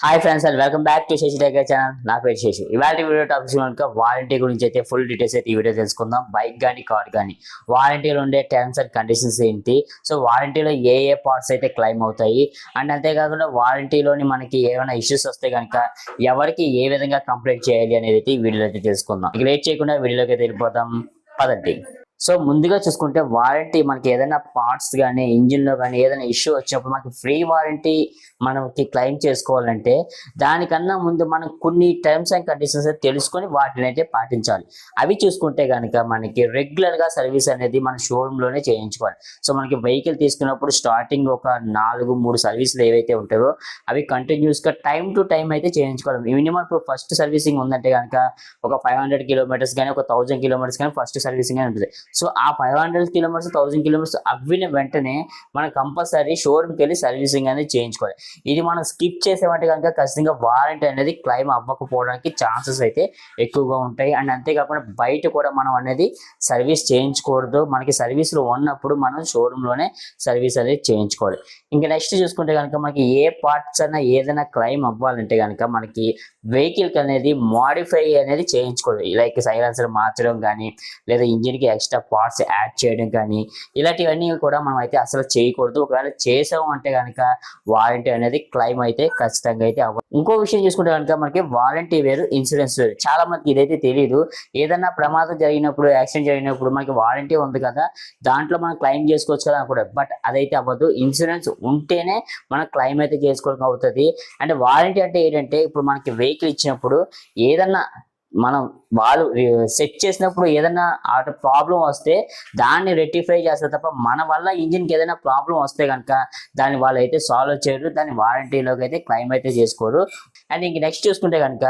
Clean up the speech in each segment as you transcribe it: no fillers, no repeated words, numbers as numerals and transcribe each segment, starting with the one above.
Hi friends and welcome back to Shashi tech channel. నా పేరు శశి. ఇవాళ వీడియో టాపిక్స్ కనుక వారంటీ గురించి అయితే ఫుల్ డీటెయిల్స్ అయితే ఈ వీడియో తెలుసుకుందాం. బైక్ కానీ కార్ కానీ వారంటీలో ఉండే టర్మ్స్ అండ్ కండిషన్స్ ఏంటి, సో వారంటీలో ఏ పార్ట్స్ అయితే క్లెయిమ్ అవుతాయి, అండ్ అంతేకాకుండా వారంటీలోని మనకి ఏమైనా ఇష్యూస్ వస్తే కనుక ఎవరికి ఏ విధంగా కంప్లైంట్ చేయాలి అనేది అయితే ఈ వీడియోలో అయితే తెలుసుకుందాం. ఇక లేట్ చేయకుండా వీడియోలోకి అయితే వెళ్ళిపోతాం పదండి. సో ముందుగా చూసుకుంటే వారంటీ మనకి ఏదైనా పార్ట్స్ కానీ ఇంజిన్లో కానీ ఏదైనా ఇష్యూ వచ్చినప్పుడు మనకి ఫ్రీ వారంటీ మనకి క్లెయిమ్ చేసుకోవాలంటే దానికన్నా ముందు మనం కొన్ని టర్మ్స్ అండ్ కండిషన్స్ తెలుసుకొని వాటిని అయితే పాటించాలి. అవి చూసుకుంటే కనుక మనకి రెగ్యులర్గా సర్వీస్ అనేది మన షోరూంలోనే చేయించుకోవాలి. సో మనకి వెహికల్ తీసుకున్నప్పుడు స్టార్టింగ్ ఒక 4-3 సర్వీసులు ఏవైతే ఉంటాయో అవి కంటిన్యూస్గా టైం టు టైం అయితే చేయించుకోవాలి. మినిమం ఇప్పుడు ఫస్ట్ సర్వీసింగ్ ఉందంటే కనుక ఒక 500 కిలోమీటర్స్ కానీ ఒక 1000 కిలోమీటర్స్ కానీ ఫస్ట్ సర్వీసింగ్ అని ఉంటుంది. సో ఆ 500 కిలోమీటర్స్ 1000 కిలోమీటర్స్ అవ్విన వెంటనే మనం కంపల్సరీ షోరూమ్కి వెళ్ళి సర్వీసింగ్ అనేది చేయించుకోవాలి. ఇది మనం స్కిప్ చేసామంటే కనుక ఖచ్చితంగా వారంటీ అనేది క్లెయిమ్ అవ్వకపోవడానికి ఛాన్సెస్ అయితే ఎక్కువగా ఉంటాయి. అండ్ అంతేకాకుండా బయట కూడా మనం అనేది సర్వీస్ చేయించకూడదు. మనకి సర్వీసులు ఉన్నప్పుడు మనం షోరూంలోనే సర్వీస్ అనేది చేయించుకోవాలి. ఇంకా నెక్స్ట్ చూసుకుంటే కనుక మనకి ఏ పార్ట్స్ అయినా ఏదైనా క్లెయిమ్ అవ్వాలంటే కనుక మనకి వెహికల్కి అనేది మాడిఫై అనేది చేయించుకోవాలి. లైక్ సైలెన్సర్ మార్చడం కానీ లేదా ఇంజిన్కి ఎక్స్ట్రా పార్ట్స్ యాడ్ చేయడం కానీ ఇలాంటివన్నీ కూడా మనం అయితే అసలు చేయకూడదు. ఒకవేళ చేసాము అంటే కనుక వారంటీ అనేది క్లెయిమ్ అయితే ఖచ్చితంగా అయితే అవ్వదు. ఇంకో విషయం చూసుకుంటే కనుక మనకి వారంటీ వేరు, ఇన్సూరెన్స్ వేరు. చాలా మందికి ఇదైతే తెలియదు. ఏదైనా ప్రమాదం జరిగినప్పుడు, యాక్సిడెంట్ జరిగినప్పుడు మనకి వారంటీ ఉంది కదా, దాంట్లో మనం క్లెయిమ్ చేసుకోవచ్చు కదా అనుకుంటారు. బట్ అదైతే అవ్వదు. ఇన్సూరెన్స్ ఉంటేనే మనం క్లెయిమ్ అయితే చేసుకోవడం అవుతుంది. అండ్ వారంటీ అంటే ఏంటంటే ఇప్పుడు మనకి వెహికల్ ఇచ్చినప్పుడు ఏదన్నా మనం వాళ్ళు సెట్ చేసినప్పుడు ఏదైనా ఆట ప్రాబ్లం వస్తే దాన్ని రెక్టిఫై చేస్తారు తప్ప మన వల్ల ఇంజిన్కి ఏదైనా ప్రాబ్లం వస్తే కనుక దాన్ని వాళ్ళు అయితే సాల్వ్ చేయరు, దాన్ని వారంటీలోకి అయితే క్లెయిమ్ అయితే చేసుకోరు. అండ్ ఇంక నెక్స్ట్ చూసుకుంటే కనుక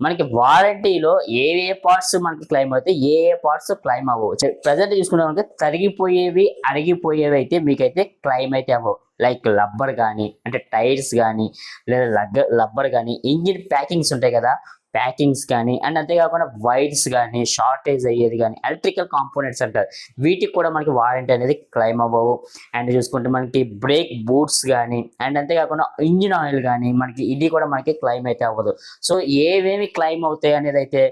మనకి వారంటీలో ఏ పార్ట్స్ మనకి క్లెయిమ్ అవుతాయి, ఏ పార్ట్స్ క్లెయిమ్ అవ్వవు. ప్రజెంట్ చూసుకుంటే కనుక తరిగిపోయేవి, అరిగిపోయేవి అయితే మీకైతే క్లెయిమ్ అయితే అవ్వవు. లైక్ రబ్బర్ కానీ అంటే టైర్స్ కానీ లేదా రబ్బర్ కానీ ఇంజిన్ ప్యాకింగ్స్ ఉంటాయి కదా, ప్యాకింగ్స్ కానీ అండ్ అంతేకాకుండా వైర్స్ కానీ షార్టేజ్ అయ్యేది కానీ ఎలక్ట్రికల్ కాంపోనెంట్స్ అంటారు, వీటికి కూడా మనకి వారంటీ అనేది క్లెయిమ్ అవ్వవు. అండ్ చూసుకుంటే మనకి బ్రేక్ బూట్స్ కానీ అండ్ అంతేకాకుండా ఇంజిన్ ఆయిల్ కానీ మనకి ఇది కూడా మనకి క్లెయిమ్ అయితే అవ్వదు. సో ఏవేమి క్లెయిమ్ అవుతాయి అనేది అయితే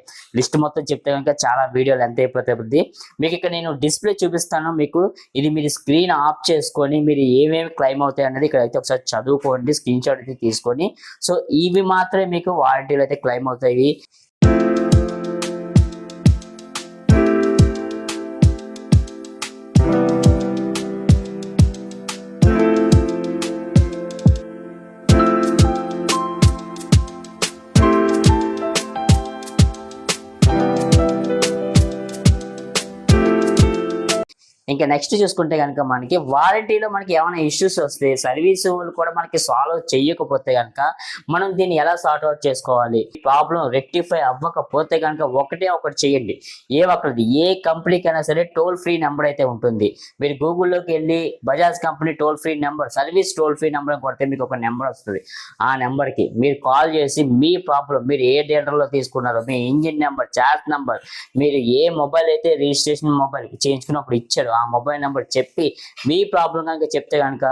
లిస్ట్ మొత్తం చెప్తే కనుక చాలా వీడియోలు ఎంత అయిపోతుంది. మీకు ఇక్కడ నేను డిస్ప్లే చూపిస్తాను, మీకు ఇది మీరు స్క్రీన్ ఆఫ్ చేసుకొని మీరు ఏమేమి క్లెయిమ్ అవుతాయి అనేది ఇక్కడ అయితే ఒకసారి చదువుకోండి, స్క్రీన్ షాట్ అయితే తీసుకొని. సో ఇవి మాత్రమే మీకు వారంటీలు అయితే క్లెయిమ్ అవుతాయి. ఇంకా నెక్స్ట్ చూసుకుంటే కనుక మనకి వారంటీలో మనకి ఏమైనా ఇష్యూస్ వస్తే సర్వీస్ కూడా మనకి సాల్వ్ చేయకపోతే కనుక మనం దీన్ని ఎలా సార్ట్ అవుట్ చేసుకోవాలి, ప్రాబ్లం రెక్టిఫై అవ్వకపోతే కనుక ఒకటి చేయండి. ఏ కంపెనీకైనా సరే టోల్ ఫ్రీ నెంబర్ అయితే ఉంటుంది. మీరు గూగుల్లోకి వెళ్ళి Bajaj company toll free number, service toll free number కొడితే మీకు ఒక నెంబర్ వస్తుంది. ఆ నెంబర్కి మీరు కాల్ చేసి మీ ప్రాబ్లం, మీరు ఏ డీలర్లో తీసుకున్నారో మీ ఇంజిన్ నెంబర్, చార్ట్ నెంబర్, మీరు ఏ మొబైల్ అయితే రిజిస్ట్రేషన్ మొబైల్ చేయించుకున్నప్పుడు ఇచ్చారో ఆ మొబైల్ నెంబర్ చెప్పి మీ ప్రాబ్లం కనుక చెప్తే కనుక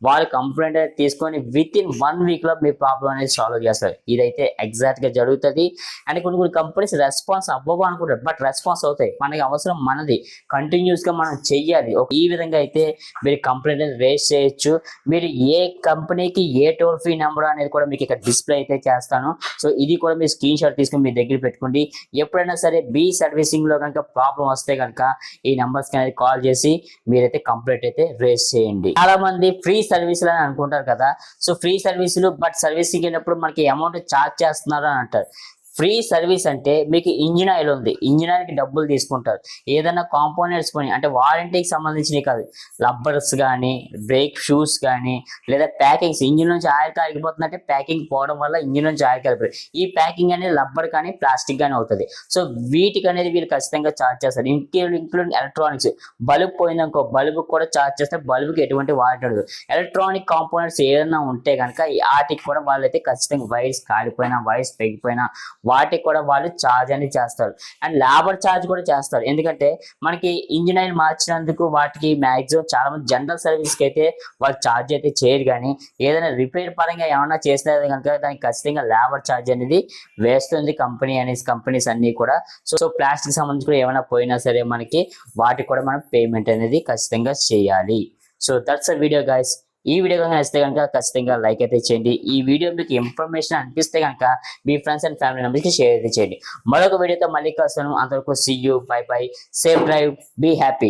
వాళ్ళు కంప్లైంట్ అయితే తీసుకొని విత్ ఇన్ 1 week లో మీ ప్రాబ్లం అనేది సాల్వ్ చేస్తారు. ఇదైతే ఎగ్జాక్ట్ గా జరుగుతుంది. అండ్ కొన్ని కంపెనీస్ రెస్పాన్స్ అవ్వవు అనుకుంటారు, బట్ రెస్పాన్స్ అవుతాయి. మనకి అవసరం మనది, కంటిన్యూస్ గా మనం చెయ్యాలి. ఈ విధంగా అయితే మీరు కంప్లైంట్ అనేది రేస్ చేయొచ్చు. మీరు ఏ కంపెనీకి ఏ టోల్ ఫ్రీ నెంబర్ అనేది కూడా మీకు ఇక్కడ డిస్ప్లే అయితే చేస్తాను. సో ఇది కూడా మీరు స్క్రీన్ షాట్ తీసుకుని మీ దగ్గర పెట్టుకోండి. ఎప్పుడైనా సరే బీ సర్వీసింగ్ లో కనుక ప్రాబ్లం వస్తే కనుక ఈ నెంబర్స్ అనేది కాల్ చేసి మీరైతే కంప్లైంట్ అయితే రేస్ చేయండి. చాలా మంది ఫ్రీ సర్వీసులు అని అనుకుంటారు కదా, సో ఫ్రీ సర్వీసులు బట్ సర్వీసింగ్ అయినప్పుడు మనకి అమౌంట్ ఛార్జ్ చేస్తున్నారు అని అంటారు. ఫ్రీ సర్వీస్ అంటే మీకు ఇంజిన్ ఆయిల్ ఉంది, ఇంజిన్ ఆయిల్కి డబ్బులు తీసుకుంటారు. ఏదైనా కాంపోనెంట్స్ కొని అంటే వారంటీకి సంబంధించినవి కాదు, రబ్బర్స్ కానీ బ్రేక్ షూస్ కానీ లేదా ప్యాకింగ్స్, ఇంజిన్ నుంచి ఆయిల్ కాగిపోతుందంటే ప్యాకింగ్ పోవడం వల్ల ఇంజిన్ నుంచి ఆయిల్ కాలిపోయి ఈ ప్యాకింగ్ అనేది రబ్బర్ కానీ ప్లాస్టిక్ కానీ అవుతుంది. సో వీటికి అనేది వీళ్ళు ఖచ్చితంగా ఛార్జ్ చేస్తారు. ఇంక్లూడింగ్ ఎలక్ట్రానిక్స్, బల్బ్ పోయిందనుకో బల్బ్ కూడా ఛార్జ్ చేస్తే బల్బ్కి ఎటువంటి వారంటీ ఉండదు. ఎలక్ట్రానిక్ కాంపోనెంట్స్ ఏదైనా ఉంటే కనుక వాటికి కూడా వాళ్ళైతే ఖచ్చితంగా వైర్స్ కాలిపోయినా, వైర్స్ తెగిపోయినా, వాటికి కూడా వాళ్ళు ఛార్జ్ అనేది చేస్తారు. అండ్ లేబర్ ఛార్జ్ కూడా చేస్తారు. ఎందుకంటే మనకి ఇంజిన్ ఆయిల్ మార్చినందుకు వాటికి మ్యాక్సిమం చాలా మంది జనరల్ సర్వీస్కి అయితే వాళ్ళు ఛార్జ్ అయితే చేయరు, కానీ ఏదైనా రిపేర్ పరంగా ఏమన్నా చేసినా కనుక దానికి ఖచ్చితంగా లేబర్ ఛార్జ్ అనేది వేస్తుంది కంపెనీస్ అన్ని కూడా. సో ప్లాస్టిక్ సంబంధించి కూడా ఏమైనా పోయినా సరే మనకి వాటికి కూడా మనం పేమెంట్ అనేది ఖచ్చితంగా చేయాలి. So that's a video guys. ఈ వీడియో కనుక నచ్చితే కనుక ఖచ్చితంగా లైక్ అయితే చేయండి. ఈ వీడియో మీకు ఇన్ఫర్మేషన్ అనిపిస్తే కనుక మీ ఫ్రెండ్స్ అండ్ ఫ్యామిలీ మెంబర్స్కి షేర్ అయితే చేయండి. మరొక వీడియోతో మళ్ళీ కలుస్తాను. అంతవరకు see you, bye bye, safe drive, be happy.